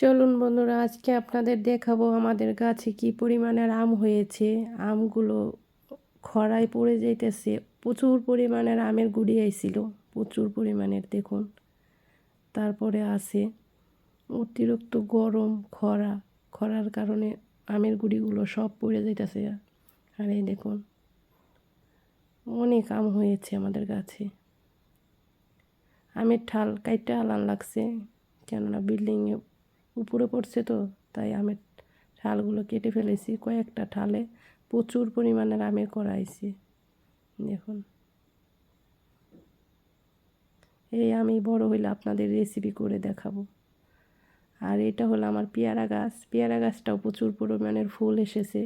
চলুন বন্ধুরা, আজকে আপনাদের দেখাবো আমাদের গাছে কি পরিমাণের আম হয়েছে। আমগুলো খরায় পড়ে যাইতেছে। প্রচুর পরিমাণের আমের গুড়ি আইছিল, প্রচুর পরিমাণের দেখুন। তারপরে আছে অতিরিক্ত গরম, খরার কারণে আমের গুড়িগুলো সব পড়ে যাইতেছে। আর এই দেখুন, অনেক আম হয়েছে আমাদের গাছে। আমের ঠাল কাইটা আলান লাগছে, কেননা বিল্ডিংয়ে উপরে পড়ছে তো, তাই আমের ঠালগুলো কেটে ফেলেছি। কয়েকটা ঠালে প্রচুর পরিমাণের আমের করা হয়েছে। দেখুন, এই আমি বড় হইলে আপনাদের রেসিপি করে দেখাবো। আর এটা হলো আমার পেয়ারা গাছ। পেয়ারা গাছটাও প্রচুর পরিমাণের ফুল এসেছে।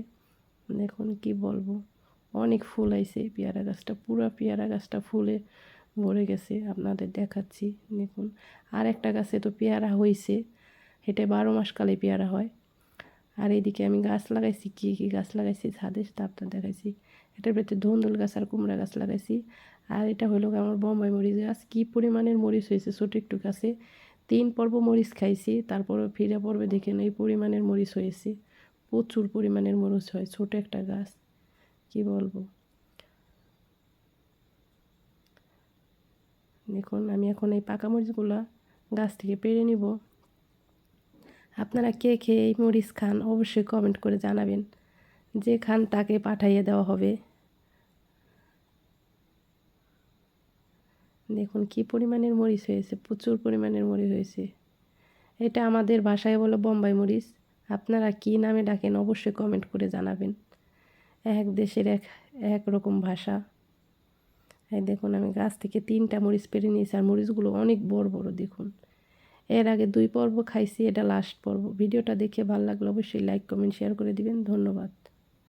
দেখুন কি বলবো, অনেক ফুল আইছে পেয়ারা গাছটা। পুরো পেয়ারা গাছটা ফুলে ভরে গেছে, আপনাদের দেখাচ্ছি। দেখুন, আর একটা গাছে তো পেয়ারা হয়েছে, এটা 12 মাস কালে পেয়ারা হয়। আর এইদিকে আমি গাছ লাগাইছি, কী কী গাছ লাগাইছি ছাদে তা আপনার দেখাইছি। এটার ভিতরে ধুন্দুল গাছ আর কুমড়া গাছ লাগাইছি। আর এটা হলো আমার বোম্বাই মরিচ গাছ। কী পরিমাণের মরিচ হয়েছে ছোটো একটু গাছে। 3 পর্ব মরিচ খাইছি, তারপরে ফিরে পর্বে দেখেন এই পরিমাণের মরিচ হয়েছে। প্রচুর পরিমাণের মরিচ হয়, ছোট একটা গাছ, কি বলবো। দেখুন, আমি এখন এই পাকা মরিচগুলো গাছ থেকে পেড়ে নিব। আপনারা কে কে এই মরিচ খান অবশ্যই কমেন্ট করে জানাবেন। যে খান তাকে পাঠাইয়ে দেওয়া হবে। দেখুন কি পরিমাণের মরিচ হয়েছে, প্রচুর পরিমাণের মরিচ হয়েছে। এটা আমাদের ভাষায় বলে বোম্বাই মরিচ। আপনারা কী নামে ডাকেন অবশ্যই কমেন্ট করে জানাবেন। এক দেশের এক রকম ভাষা। এই দেখুন, আমি গাছ থেকে 3টা মরিচ পেড়ে নিয়েছি, আর মরিচগুলো অনেক বড় বড় দেখুন। এর আগে 2 পর্ব খাইছি, এটা লাস্ট পর্ব। ভিডিওটা দেখে ভালো লাগলে অবশ্যই লাইক কমেন্ট শেয়ার করে দিবেন। ধন্যবাদ।